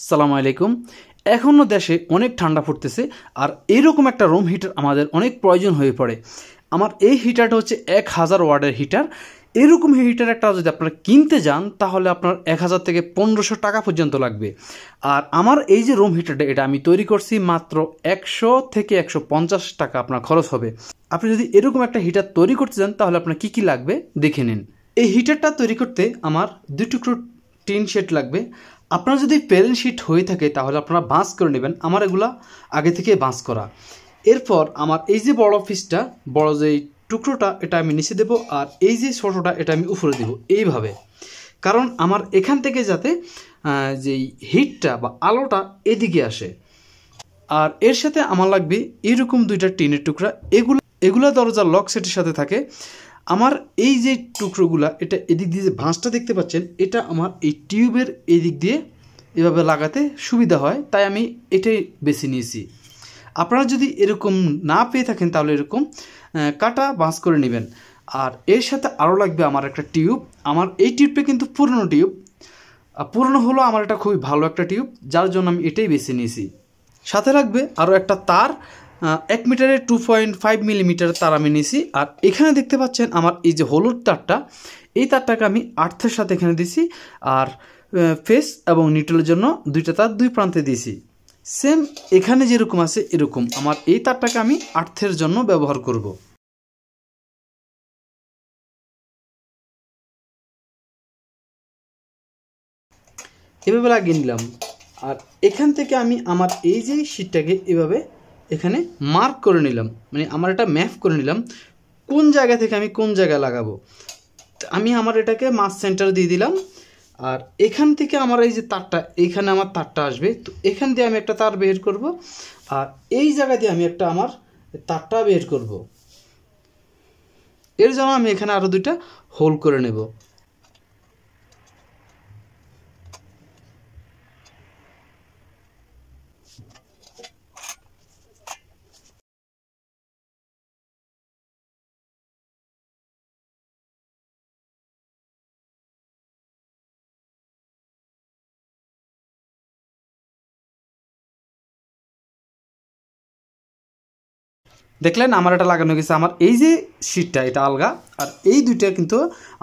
সালামু আলাইকুম। এখনও দেশে অনেক ঠান্ডা পড়তেছে, আর এইরকম একটা রুম হিটার আমাদের অনেক প্রয়োজন হয়ে পড়ে। আমার এই হিটারটা হচ্ছে 1000 ওয়াটের হিটার। এরকম হিটার একটা যদি আপনারা কিনতে যান তাহলে আপনার 1000 থেকে 1500 টাকা পর্যন্ত লাগবে। আর আমার এই যে রুম হিটারটা, এটা আমি তৈরি করছি মাত্র 100 থেকে 150 টাকা আপনার খরচ হবে। আপনি যদি এরকম একটা হিটার তৈরি করতে চান তাহলে আপনার কী কী লাগবে দেখে নিন। এই হিটারটা তৈরি করতে আমার 2 টুকরো টিন শেড লাগবে। আপনার যদি প্লেন শিট হয়ে থাকে তাহলে আপনারা বাঁশ করে নেবেন, আমার এগুলা আগে থেকে বাঁশ করা। এরপর আমার এই যে বড় পিসটা, বড় যে টুকরোটা, এটা আমি নিচে দেবো, আর এই যে ছোটোটা এটা আমি উপরে দেবো এইভাবে। কারণ আমার এখান থেকে যাতে যেই হিটটা বা আলোটা এদিকে আসে। আর এর সাথে আমার লাগবে এরকম 2টা টিনের টুকরা, এগুলা দরজার লক সেটের সাথে থাকে। আমার এই যে টুকরোগুলা, এটা এদিক দিয়ে যে ভাঁজটা দেখতে পাচ্ছেন, এটা আমার এই টিউবের এদিক দিয়ে এভাবে লাগাতে সুবিধা হয়, তাই আমি এটাই বেছে নিয়েছি। আপনারা যদি এরকম না পেয়ে থাকেন তাহলে এরকম কাটা বাঁশ করে নেবেন। আর এর সাথে আরও লাগবে আমার একটা টিউব। আমার এই টিউবটা কিন্তু পুরনো টিউব, পুরনো হলো আমার এটা খুবই ভালো একটা টিউব, যার জন্য আমি এটাই বেছে নিয়েছি। সাথে লাগবে আরও একটা তার, 1 মিটারের 2.5 মিলিমিটার তার আমি নিয়েছি। আর এখানে দেখতে পাচ্ছেন আমার এই যে হলুদ তারটা, এই তারটাকে আমি আর্থের সাথে এখানে দিয়েছি। আর ফেস এবং নিউট্রালের জন্য 2টা তার 2 প্রান্তে দিয়েছি। সেম এখানে যেরকম আছে এরকম আমার এই তারটাকে আমি আর্থের জন্য ব্যবহার করব। এভাবে লাগিয়ে নিলাম। আর এখান থেকে আমি আমার এই যে শীটটাকে এভাবে এখানে মার্ক করে নিলাম, মানে আমার এটা ম্যাপ করে নিলাম কোন জায়গা থেকে আমি কোন জায়গায় লাগাবো। আমি আমার এটাকে মাস সেন্টার দিয়ে দিলাম। আর এখান থেকে আমার এই যে তারটা, এইখানে আমার তারটা আসবে, তো এখান দিয়ে আমি একটা তার বের করব। আর এই জায়গা দিয়ে আমি একটা আমার তারটা বের করব। এর জন্য আমি এখানে আরও 2টা হোল করে নেব। দেখলেন আমার এটা লাগানো গেছে। আমার এই যে শীটটা এটা আলগা, আর এই 2টা কিন্তু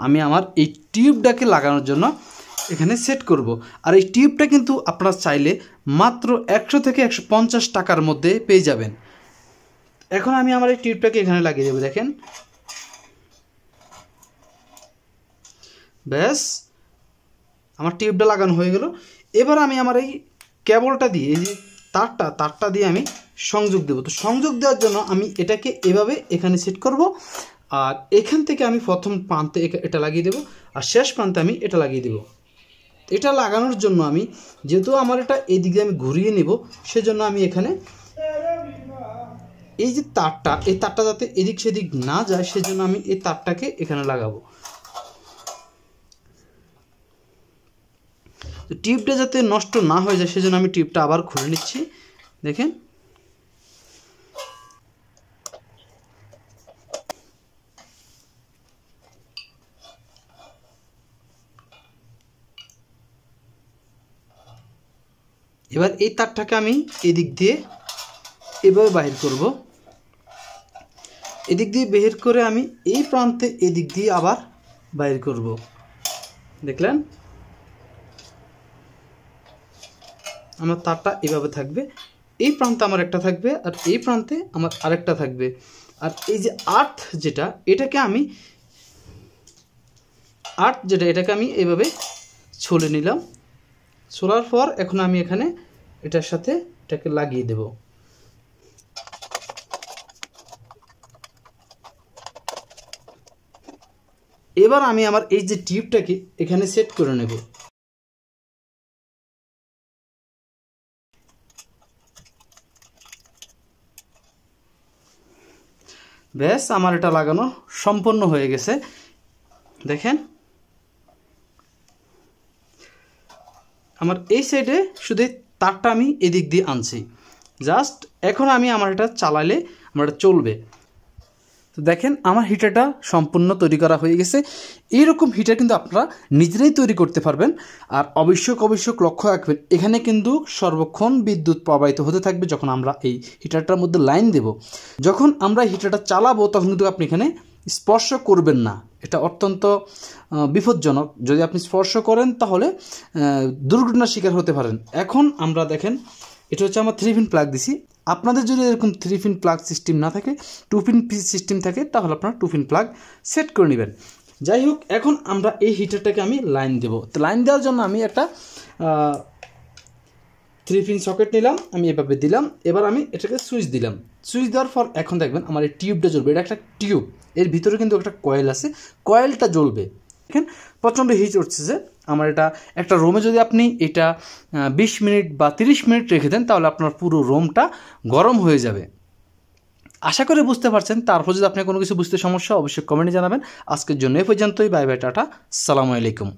আমি আমার এই টিউবটাকে লাগানোর জন্য এখানে সেট করব। আর এই টিউবটা কিন্তু আপনারা চাইলে মাত্র 100 থেকে 150 টাকার মধ্যে পেয়ে যাবেন। এখন আমি আমার এই টিউবটাকে এখানে লাগিয়ে দেবো। দেখেন, ব্যাস আমার টিউবটা লাগানো হয়ে গেল। এবার আমি আমার এই কেবলটা দিয়ে, এই যে তারটা দিয়ে আমি সংযোগ দেবো। তো সংযোগ দেওয়ার জন্য আমি এটাকে এভাবে এখানে সেট করব। আর এখান থেকে আমি প্রথম প্রান্তে এটা লাগিয়ে দেবো, আর শেষ প্রান্তে আমি এটা লাগিয়ে দেবো। এটা লাগানোর জন্য আমি, যেহেতু আমার এটা এই দিকে আমি ঘুরিয়ে নেব, সেজন্য আমি এখানে এই যে তারটা, এই তারটা যাতে এদিক সেদিক না যায় সেজন্য আমি এই তারটাকে এখানে লাগাবো। তো টিউবটা যাতে নষ্ট না হয়ে যায় সেজন্য আমি টিউবটা আবার খুলে নিচ্ছি। দেখেন, এবার এই তারটাকে আমি এদিক দিয়ে এভাবে বাহির করব। এদিক দিয়ে বের করে আমি এই প্রান্তে এদিক দিয়ে আবার বাইর করব। দেখলেন, আমার তারটা এভাবে থাকবে। এই প্রান্তে আমার একটা থাকবে, আর এই প্রান্তে আমার আরেকটা থাকবে। আর এই যে আর্থ যেটা, এটাকে আমি এভাবে ছুলে নিলাম। ছোলার পর এখন আমি এখানে এটার সাথে এটাকে লাগিয়ে দেব। এবার আমি আমার এই যে টিউবটাকে এখানে সেট করে নেব। ব্যাস আমার এটা লাগানো সম্পন্ন হয়ে গেছে। দেখেন, আমার এই সাইডে শুধু তারটা আমি এদিক দিয়ে আনছি। জাস্ট এখন আমি আমার এটা চালালে আমার এটা চলবে। তো তো দেখেন আমার হিটারটা সম্পূর্ণ তৈরি করা হয়ে গেছে। এইরকম হিটার কিন্তু আপনারা নিজেরাই তৈরি করতে পারবেন। আর অবশ্যক লক্ষ্য রাখবেন, এখানে কিন্তু সর্বক্ষণ বিদ্যুৎ প্রবাহিত হতে থাকবে যখন আমরা এই হিটারটার মধ্যে লাইন দেব। যখন আমরা হিটারটা চালাবো তখন কিন্তু আপনি এখানে স্পর্শ করবেন না, এটা অত্যন্ত বিপজ্জনক। যদি আপনি স্পর্শ করেন তাহলে দুর্ঘটনার শিকার হতে পারেন। এখন আমরা দেখেন, এটা হচ্ছে আমার 3 পিন প্লাগ দিছি। আপনাদের যদি এরকম 3 পিন প্লাগ সিস্টেম না থাকে, 2 পিন সিস্টেম থাকে, তাহলে আপনারা 2 পিন প্লাগ সেট করে নেবেন। যাই হোক, এখন আমরা এই হিটারটাকে আমি লাইন দেব। তো লাইন দেওয়ার জন্য আমি একটা 3 পিন সকেট নিলাম, আমি এভাবে দিলাম। এবার আমি এটাকে সুইচ দিলাম। সুইচ দেওয়ার পর এখন দেখবেন আমার এই টিউবটা জ্বলবে। এটা একটা টিউব, এর ভিতরে কিন্তু একটা কয়েল আছে, কয়েলটা জ্বলবে। দেখেন প্রচণ্ড হিট উঠছে যে আমার এটা একটা রুমে যদি আপনি এটা 20 মিনিট বা 30 মিনিট রেখে দেন তাহলে আপনার পুরো রুমটা গরম হয়ে যাবে। আশা করে বুঝতে পারছেন। তারপর যদি আপনি কোনো কিছু বুঝতে সমস্যা অবশ্যই কমেন্টে জানাবেন। আজকের জন্য এই পর্যন্তই। বাই বাই, টাটা, আসসালামু আলাইকুম।